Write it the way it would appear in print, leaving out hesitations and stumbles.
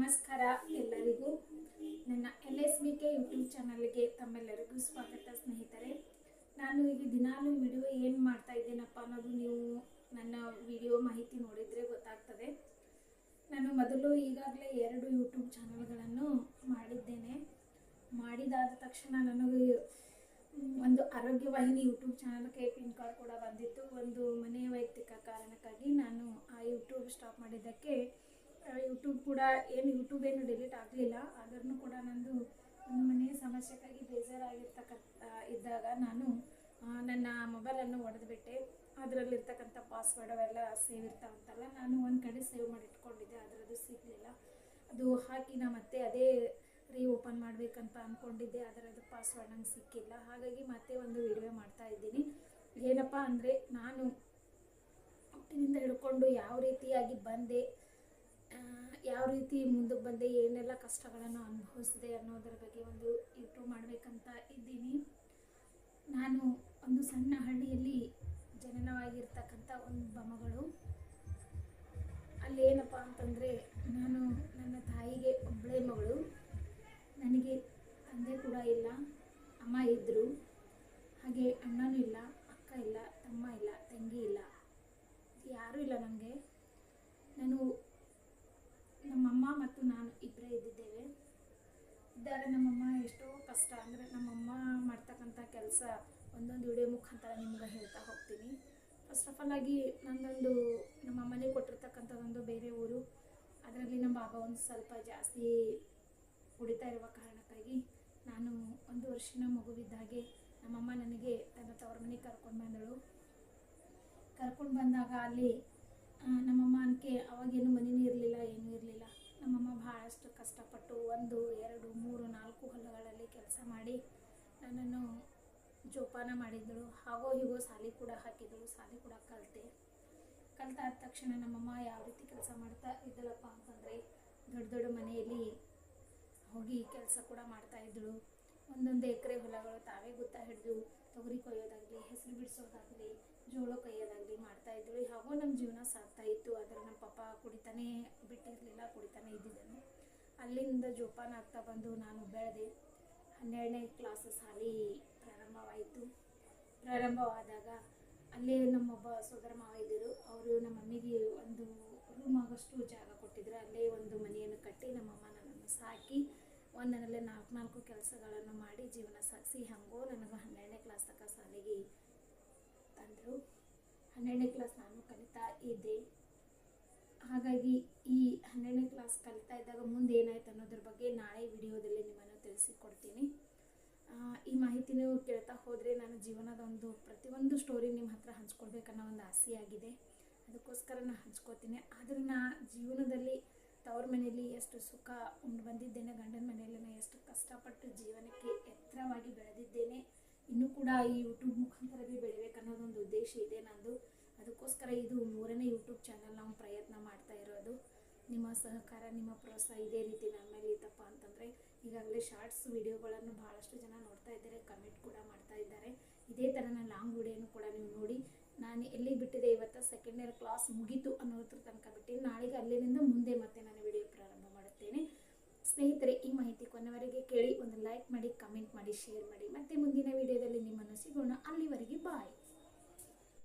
ನಮಸ್ಕಾರ ಎಲ್ಲರಿಗೂ. ನನ್ನ LSBK ಯೂಟ್ಯೂಬ್ ಚಾನಲ್ಗೆ ತಮ್ಮೆಲ್ಲರಿಗೂ ಸ್ವಾಗತ ಸ್ನೇಹಿತರೆ. ನಾನು ಈಗ ದಿನಾಲೂ ವಿಡಿಯೋ ಏನು ಮಾಡ್ತಾ ಇದ್ದೇನಪ್ಪ ಅನ್ನೋದು ನೀವು ನನ್ನ ವಿಡಿಯೋ ಮಾಹಿತಿ ನೋಡಿದರೆ ಗೊತ್ತಾಗ್ತದೆ. ನಾನು ಮೊದಲು ಈಗಾಗಲೇ 2 ಯೂಟ್ಯೂಬ್ ಚಾನಲ್ಗಳನ್ನು ಮಾಡಿದ್ದೇನೆ. ಮಾಡಿದಾದ ತಕ್ಷಣ ನನಗೆ ಒಂದು ಆರೋಗ್ಯ ವಾಹಿನಿ ಯೂಟ್ಯೂಬ್ ಚಾನಲ್ಗೆ ಪಿನ್ ಕಾರ್ಡ್ ಕೂಡ ಬಂದಿತ್ತು. ಒಂದು ಮನೆಯ ವೈಯಕ್ತಿಕ ಕಾರಣಕ್ಕಾಗಿ ನಾನು ಆ ಯೂಟ್ಯೂಬ್ ಸ್ಟಾಪ್ ಮಾಡಿದ್ದಕ್ಕೆ ಯೂಟ್ಯೂಬ್ ಏನು ಡಿಲೀಟ್ ಆಗಲಿಲ್ಲ. ಆದ್ರೂ ಕೂಡ ನಂದು ಒಂದು ಮನೆಯ ಸಮಸ್ಯೆಗಾಗಿ ಇದ್ದಾಗ ನಾನು ನನ್ನ ಮೊಬೈಲನ್ನು ಒಡೆದುಬಿಟ್ಟೆ. ಅದರಲ್ಲಿರ್ತಕ್ಕಂಥ ಪಾಸ್ವರ್ಡ್ ಅವೆಲ್ಲ ಸೇವ್ ಇರ್ತಾವಂತಲ್ಲ, ನಾನು ಒಂದು ಕಡೆ ಸೇವ್ ಮಾಡಿ ಇಟ್ಕೊಂಡಿದ್ದೆ, ಅದರದ್ದು ಸಿಗಲಿಲ್ಲ. ಅದು ಹಾಕಿ ನಾ ಮತ್ತೆ ಅದೇ ಓಪನ್ ಮಾಡಬೇಕಂತ ಅಂದ್ಕೊಂಡಿದ್ದೆ, ಅದರದ್ದು ಪಾಸ್ವರ್ಡ್ ನಂಗೆ ಸಿಕ್ಕಿಲ್ಲ. ಹಾಗಾಗಿ ಮತ್ತೆ ಒಂದು ವಿಡಿಯೋ ಮಾಡ್ತಾ ಇದ್ದೀನಿ. ಏನಪ್ಪ ಅಂದರೆ, ನಾನು ಹುಟ್ಟಿನಿಂದ ಹಿಡ್ಕೊಂಡು ಯಾವ ರೀತಿಯಾಗಿ ಬಂದೆ, ಯಾವ ರೀತಿ ಮುಂದಕ್ಕೆ ಬಂದೆ, ಏನೆಲ್ಲ ಕಷ್ಟಗಳನ್ನು ಅನುಭವಿಸಿದೆ ಅನ್ನೋದ್ರ ಬಗ್ಗೆ ಒಂದು ಯೂಟ್ಯೂಬ್ ಮಾಡಬೇಕಂತ ಇದ್ದೀನಿ. ನಾನು ಒಂದು ಸಣ್ಣ ಹಳ್ಳಿಯಲ್ಲಿ ಜನನವಾಗಿರ್ತಕ್ಕಂಥ ಒಂದು ಮಗಳು. ಅಲ್ಲೇನಪ್ಪ ಅಂತಂದರೆ, ನಾನು ನನ್ನ ತಾಯಿಗೆ ಒಬ್ಬಳೇ ಮಗಳು. ನನಗೆ ತಂದೆ ಕೂಡ ಇಲ್ಲ, ಅಮ್ಮ ಇದ್ದರು, ಹಾಗೆ ಅಣ್ಣನೂ ಇಲ್ಲ, ಅಕ್ಕ ಇಲ್ಲ, ತಮ್ಮ ಇಲ್ಲ, ತಂಗಿ ಇಲ್ಲ, ಯಾರೂ ಇಲ್ಲ ನನಗೆ. ನಮ್ಮಮ್ಮ ಮತ್ತು ನಾನು ಇಬ್ಬರೇ ಇದ್ದಿದ್ದೇವೆ. ಇದ್ದಾಗ ನಮ್ಮಮ್ಮ ಎಷ್ಟೋ ಕಷ್ಟ, ಅಂದರೆ ನಮ್ಮಮ್ಮ ಮಾಡ್ತಕ್ಕಂಥ ಕೆಲಸ ಒಂದೊಂದು ವಿಡಿಯೋ ಮುಖಾಂತರ ನಿಮ್ಗೆ ಹೇಳ್ತಾ ಹೋಗ್ತೀನಿ. ಫಸ್ಟ್ ಆಫ್ ಆಲ್ ಆಗಿ ನಮ್ಮ ಅಮ್ಮನೇ ಕೊಟ್ಟಿರ್ತಕ್ಕಂಥದ್ದೊಂದು ಬೇರೆ ಊರು. ಅದರಲ್ಲಿ ನಮ್ಮ ಬಾಬಾ ಒಂದು ಸ್ವಲ್ಪ ಜಾಸ್ತಿ ಕುಡಿತಾ ಇರುವ ಕಾರಣಕ್ಕಾಗಿ ನಾನು 1 ವರ್ಷದ ಮಗುವಿದ್ದಾಗೆ ನಮ್ಮಮ್ಮ ನನಗೆ ತನ್ನ ತವರ ಮನೆಗೆ ಕರ್ಕೊಂಡು ಬಂದಾಗ ಅಲ್ಲಿ ನಮ್ಮಮ್ಮ ಅವಾಗೇನು ಮನೆಯೂ ಇರಲಿಲ್ಲ, ಏನೂ ಇರಲಿಲ್ಲ. ನಮ್ಮಮ್ಮ ಭಾಳಷ್ಟು ಕಷ್ಟಪಟ್ಟು 1, 2, 3, 4 ಹೊಲಗಳಲ್ಲಿ ಕೆಲಸ ಮಾಡಿ ನನ್ನನ್ನು ಜೋಪಾನ ಮಾಡಿದ್ದಳು. ಹಾಗೋ ಹೀಗೋ ಸಾಲಿ ಕೂಡ ಹಾಕಿದಳು, ಸಾಲಿ ಕೂಡ ಕಲಿತಾದ ತಕ್ಷಣ ನಮ್ಮಮ್ಮ ಯಾವ ರೀತಿ ಕೆಲಸ ಮಾಡ್ತಾ ಇದ್ದಳಪ್ಪ ಅಂತಂದರೆ, ದೊಡ್ಡ ಮನೆಯಲ್ಲಿ ಹೋಗಿ ಕೆಲಸ ಕೂಡ ಮಾಡ್ತಾಯಿದ್ದಳು. 1 ಎಕರೆ ಹೊಲಗಳು ತಾವೇ ಗುತ್ತ ಹಿಡಿದು ತೊಗರಿ ಕೊಯ್ಯೋದಾಗಲಿ, ಹೆಸರು ಬಿಡಿಸೋದಾಗಲಿ, ಜೋಳ ಕೊಯ್ಯೋದಾಗಲಿ ಮಾಡ್ತಾಯಿದ್ದಳು. ಹಾಗೂ ನಮ್ಮ ಜೀವನ ಸಾಗ್ತಾ ಇತ್ತು. ಆದರೆ ನಮ್ಮ ಪಪ್ಪ ಕುಡಿತಾನೇ ಬಿಟ್ಟಿರಲಿಲ್ಲ, ಕುಡಿತಾನೇ ಇದ್ದಿದ್ದನು. ಅಲ್ಲಿಂದ ಜೋಪಾನ ಆಗ್ತಾ ಬಂದು ನಾನು ಬೆಳೆದೆ. 12ನೇ ಕ್ಲಾಸ್ ಸಾಲಿ ಪ್ರಾರಂಭವಾದಾಗ ಅಲ್ಲೇ ನಮ್ಮೊಬ್ಬ ಸೋದರ ಮಾವ ಇದ್ದರು. ಅವರು ನಮ್ಮ ಮಮ್ಮಿಗೆ ಒಂದು ರೂಮ್ ಆಗೋಷ್ಟು ಜಾಗ ಕೊಟ್ಟಿದ್ರು. ಅಲ್ಲೇ ಒಂದು ಮನೆಯನ್ನು ಕಟ್ಟಿ ನಮ್ಮಮ್ಮ ನನ್ನನ್ನು ಸಾಕಿ ಒಂದರಲ್ಲೇ 4 ಕೆಲಸಗಳನ್ನು ಮಾಡಿ ಜೀವನ ಸಾಗಿಸಿ ಹಾಗೋ ನನಗೆ 12ನೇ ಕ್ಲಾಸ್ ತನಕ ಶಾಲೆಗೆ ತಂದರು. 12ನೇ ಕ್ಲಾಸ್ ನಾನು ಕಲಿತಾ ಇದ್ದೆ. ಹಾಗಾಗಿ ಈ 12ನೇ ಕ್ಲಾಸ್ ಕಲಿತಾ ಇದ್ದಾಗ ಮುಂದೆ ಏನಾಯ್ತು ಅನ್ನೋದ್ರ ಬಗ್ಗೆ ನಾಳೆ ವಿಡಿಯೋದಲ್ಲಿ ನಿಮ್ಮನ್ನು ತಿಳಿಸಿಕೊಡ್ತೀನಿ. ಈ ಮಾಹಿತಿ ನೀವು ಕೇಳ್ತಾ ಹೋದರೆ ನನ್ನ ಜೀವನದ ಪ್ರತಿಯೊಂದು ಸ್ಟೋರಿ ನಿಮ್ಮ ಹತ್ರ ಹಂಚ್ಕೊಳ್ಬೇಕನ್ನೋ ಒಂದು ಆಸೆಯಾಗಿದೆ. ಅದಕ್ಕೋಸ್ಕರ ನಾನು ಹಂಚ್ಕೋತೀನಿ. ಆದರೆ ನಾ ಜೀವನದಲ್ಲಿ ತವ್ರ ಮನೆಯಲ್ಲಿ ಎಷ್ಟು ಸುಖ ಉಂಡು ಬಂದಿದ್ದೇನೆ, ಗಂಡನ ಮನೆಯಲ್ಲಿ ನಾನು ಎಷ್ಟು ಕಷ್ಟಪಟ್ಟು ಜೀವನಕ್ಕೆ ಎತ್ತರವಾಗಿ ಬೆಳೆದಿದ್ದೇನೆ. ಇನ್ನೂ ಕೂಡ ಈ ಯೂಟ್ಯೂಬ್ ಮುಖಾಂತರವೇ ಬೆಳಿಬೇಕನ್ನೋದೊಂದು ಉದ್ದೇಶ ಇದೆ ನಂದು. ಅದಕ್ಕೋಸ್ಕರ ಇದು 3ನೇ ಯೂಟ್ಯೂಬ್ ಚಾನಲ್ ನಾವು ಪ್ರಯತ್ನ ಮಾಡ್ತಾ ಇರೋದು. ನಿಮ್ಮ ಸಹಕಾರ, ನಿಮ್ಮ ಪ್ರೋತ್ಸಾಹ ಇದೇ ರೀತಿ ನನ್ನ ಮೇಲೆ ಇತ್ತಪ್ಪ ಅಂತಂದರೆ, ಈಗಾಗಲೇ ಶಾರ್ಟ್ಸ್ ವಿಡಿಯೋಗಳನ್ನು ಭಾಳಷ್ಟು ಜನ ನೋಡ್ತಾ ಇದ್ದಾರೆ, ಕಮೆಂಟ್ ಕೂಡ ಮಾಡ್ತಾ ಇದ್ದಾರೆ. ಇದೇ ಥರ ನಾನು ಲಾಂಗ್ ವಿಡಿಯೋನು ಕೂಡ ನೀವು ನೋಡಿ. ನಾನು ಎಲ್ಲಿಗೆ ಬಿಟ್ಟಿದೆ, ಇವತ್ತು 2nd ಇಯರ್ ಕ್ಲಾಸ್ ಮುಗೀತು ಅನ್ನೋದ್ರ ತನಕ ಬಿಟ್ಟು ನಾಳೆಗೆ ಅಲ್ಲಿನಿಂದ ಮುಂದೆ ಮತ್ತೆ ನಾನು ವಿಡಿಯೋ ಪ್ರಾರಂಭ ಮಾಡುತ್ತೇನೆ. ಸ್ನೇಹಿತರೆ, ಈ ಮಾಹಿತಿ ಕೊನೆವರೆಗೆ ಕೇಳಿ ಒಂದು ಲೈಕ್ ಮಾಡಿ, ಕಮೆಂಟ್ ಮಾಡಿ, ಶೇರ್ ಮಾಡಿ. ಮತ್ತೆ ಮುಂದಿನ ವಿಡಿಯೋದಲ್ಲಿ ನಿಮ್ಮನ್ನು ಸಿಗೋಣ. ಅಲ್ಲಿವರೆಗೆ ಬಾಯ್.